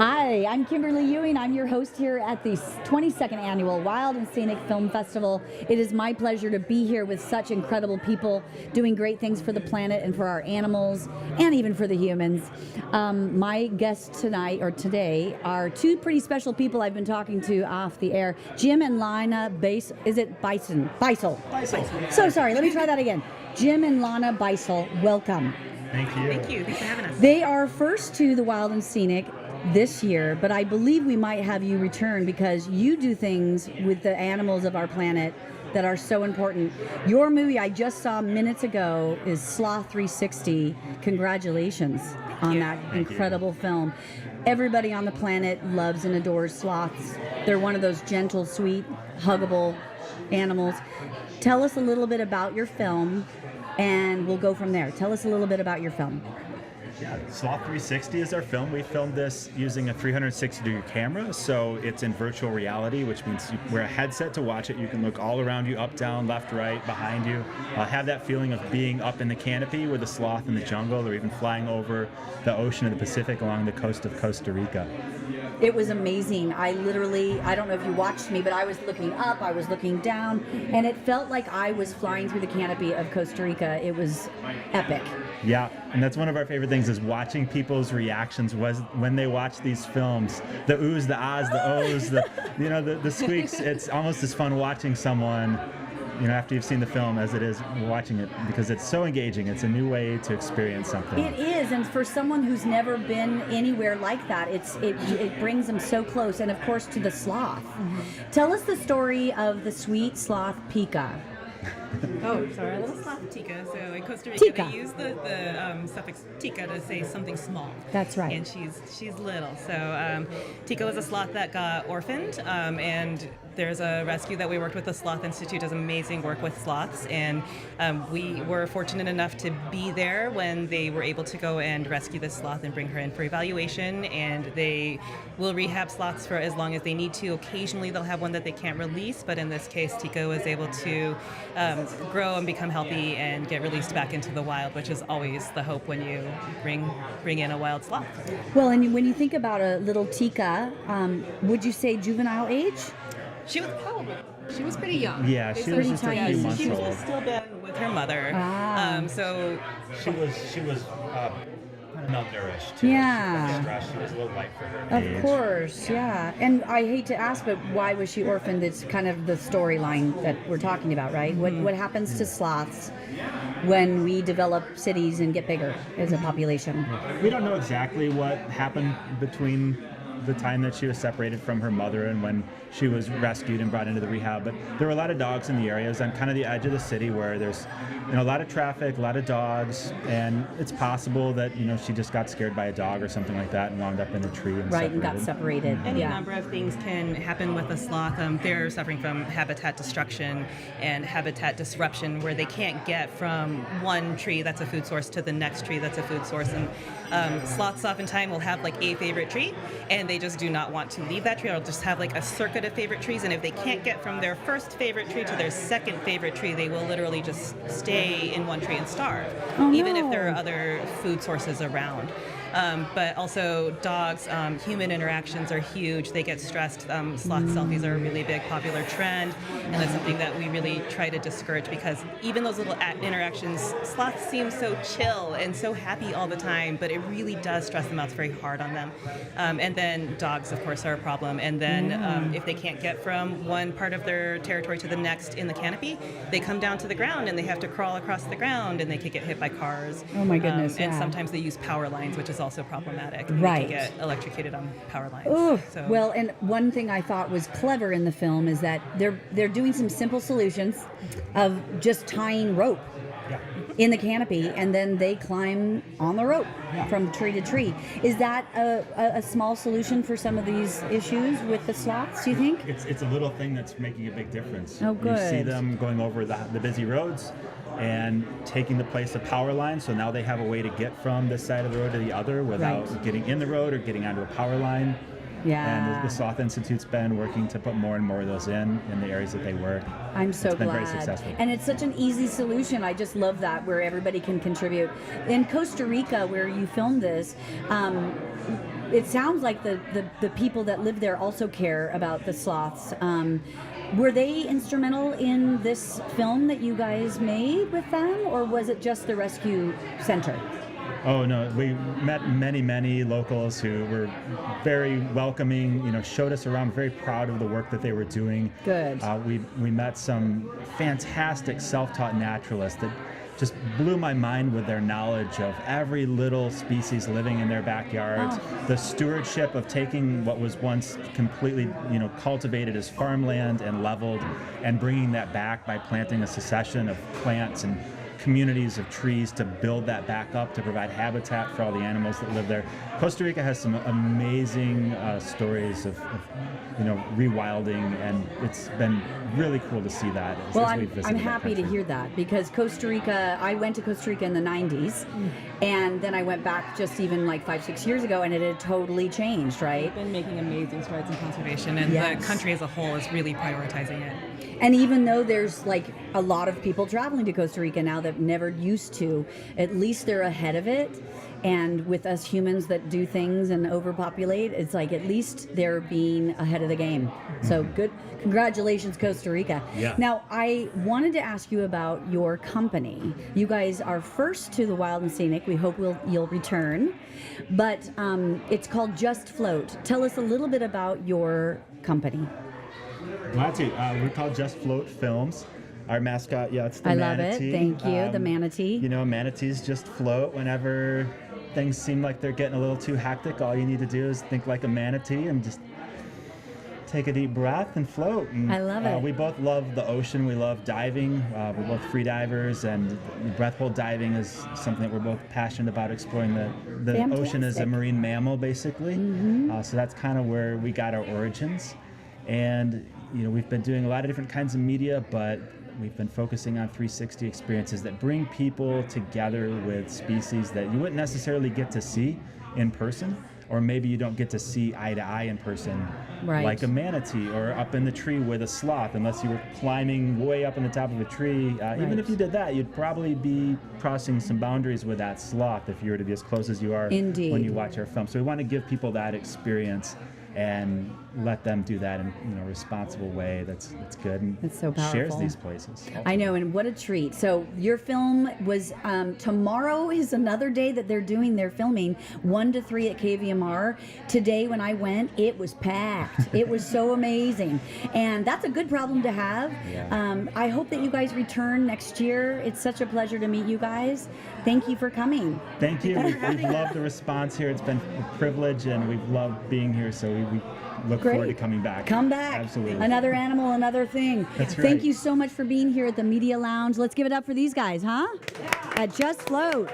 Hi, I'm Kimberly Ewing. I'm your host here at the 22nd Annual Wild and Scenic Film Festival. It is my pleasure to be here with such incredible people doing great things for the planet and for our animals and even for the humans. My guests tonight or today are two pretty special people I've been talking to off the air. Jim and Lana Beissel. Is it Beissel? Beissel. So sorry, let me try that again. Jim and Lana Beissel, welcome. Thank you. Thank you. Thanks for having us. They are first to the Wild and Scenic this year, but I believe we might have you return because you do things with the animals of our planet that are so important. Your movie I just saw minutes ago is Sloth 360. Congratulations on that incredible film. Everybody on the planet loves and adores sloths. They're one of those gentle, sweet, huggable animals. Tell us a little bit about your film and we'll go from there. Tell us a little bit about your film. Yeah, Sloth 360 is our film. We filmed this using a 360-degree camera, so it's in virtual reality, which means you wear a headset to watch it. You can look all around you, up, down, left, right, behind you. Have that feeling of being up in the canopy with a sloth in the jungle, or even flying over the ocean of the Pacific along the coast of Costa Rica. It was amazing. I don't know if you watched me, but I was looking up, I was looking down, and it felt like I was flying through the canopy of Costa Rica. It was epic. Yeah, and that's one of our favorite things is watching people's reactions when they watch these films. The oohs, the ahs, the ohs, the squeaks. It's almost as fun watching someone, after you've seen the film as it is watching it, because it's so engaging. It's a new way to experience something. It is, and for someone who's never been anywhere like that, it brings them so close, and of course to the sloth. Mm-hmm. Tell us the story of the sweet sloth Pika. Oh, sorry, a little sloth tika. So in Costa Rica, they use the suffix tika to say something small. That's right. And she's little. So Tika was a sloth that got orphaned, and there's a rescue that we worked with. The Sloth Institute does amazing work with sloths, and we were fortunate enough to be there when they were able to go and rescue this sloth and bring her in for evaluation. And they will rehab sloths for as long as they need to. Occasionally, they'll have one that they can't release, but in this case, Tika was able to grow and become healthy and get released back into the wild, which is always the hope when you bring in a wild sloth. Well, and when you think about a little Tika, would you say juvenile age? She was pretty young. Yeah, she was just a few months she old. was still been with her mother. So she was kind of malnourished too. Yeah. She was a little light for her age. Of course, yeah. And I hate to ask, but why was she orphaned? It's kind of the storyline that we're talking about, right? Mm-hmm. What happens to sloths when we develop cities and get bigger as a population? We don't know exactly what happened between the time that she was separated from her mother and when she was rescued and brought into the rehab, but there were a lot of dogs in the areas on kind of the edge of the city where there's a lot of traffic, a lot of dogs, and it's possible that she just got scared by a dog or something like that and wound up in a tree and and got separated. Any number of things can happen with a sloth. They're suffering from habitat destruction and habitat disruption, where they can't get from one tree that's a food source to the next tree that's a food source. And sloths oftentimes will have like a favorite tree, and they just do not want to leave that tree, or just have like a circuit of favorite trees. And if they can't get from their first favorite tree to their second favorite tree, they will literally just stay in one tree and starve, even if there are other food sources around. But also dogs, human interactions are huge. They get stressed. Sloth selfies are a really big popular trend, and that's something that we really try to discourage, because even those little interactions, sloths seem so chill and so happy all the time, but it really does stress them out. It's very hard on them. And then dogs, of course, are a problem. And then if they can't get from one part of their territory to the next in the canopy, they come down to the ground and they have to crawl across the ground, and they could get hit by cars. Oh my goodness! And sometimes they use power lines, which is also problematic. Right. They can get electrocuted on power lines. Ooh. So. Well, and one thing I thought was clever in the film is that they're doing some simple solutions of just tying rope in the canopy, and then they climb on the rope from tree to tree. Is that a small solution for some of these issues with the sloths, do you think? It's a little thing that's making a big difference. Oh, good. You see them going over the busy roads and taking the place of power lines, so now they have a way to get from this side of the road to the other without getting in the road or getting onto a power line. Yeah. And the Sloth Institute's been working to put more and more of those in the areas that they work. I'm so it's been glad. very successful. And it's such an easy solution. I just love that, where everybody can contribute. In Costa Rica, where you filmed this, it sounds like the people that live there also care about the sloths. Were they instrumental in this film that you guys made with them, or was it just the rescue center? Oh no, we met many locals who were very welcoming, showed us around, very proud of the work that they were doing. Good. We met some fantastic self-taught naturalists that just blew my mind with their knowledge of every little species living in their backyards. Oh. The stewardship of taking what was once completely, cultivated as farmland and leveled, and bringing that back by planting a succession of plants and communities of trees to build that back up to provide habitat for all the animals that live there. Costa Rica has some amazing stories of rewilding, and it's been really cool to see that as we've visited I'm that happy to country. hear that, because Costa Rica, I went to Costa Rica in the 90s, and then I went back just even like 5-6 years ago, and it had totally changed, right? We've been making amazing strides in conservation, and Yes. the country as a whole is really prioritizing it. And even though there's like a lot of people traveling to Costa Rica now that never used to, at least they're ahead of it. And with us humans that do things and overpopulate, it's like at least they're being ahead of the game. So good, congratulations, Costa Rica. Yeah. Now, I wanted to ask you about your company. You guys are first to the Wild and Scenic. We hope you'll return. But it's called Just Float. Tell us a little bit about your company. Glad to. We're called Just Float Films. Our mascot, it's the I love manatee. it. Thank you. The manatee. Manatees just float whenever things seem like they're getting a little too hectic. All you need to do is think like a manatee and just take a deep breath and float. And, I love it. We both love the ocean. We love diving. We're both free divers, and breath hold diving is something that we're both passionate about, exploring the ocean as a Fantastic. marine mammal, basically. So that's kind of where we got our origins. And we've been doing a lot of different kinds of media, but we've been focusing on 360 experiences that bring people together with species that you wouldn't necessarily get to see in person, or maybe you don't get to see eye to eye in person, Right. like a manatee or up in the tree with a sloth, unless you were climbing way up on the top of a tree. Even if you did that, you'd probably be crossing some boundaries with that sloth if you were to be as close as you are Indeed. when you watch our film. So we want to give people that experience and let them do that in a responsible way that's good and That's so shares powerful. these places. I know, and what a treat. So your film was, tomorrow is another day that they're doing their filming, 1 to 3 at KVMR. Today when I went, it was packed. It was so amazing. And that's a good problem to have. Yeah. I hope that you guys return next year. It's such a pleasure to meet you guys. Thank you for coming. Thank you. We've loved the response here. It's been a privilege, and we've loved being here. So we look forward to coming back. Come back. Absolutely. Another animal, another thing. That's Thank right. you so much for being here at the Media Lounge. Let's give it up for these guys, huh? At Just Float.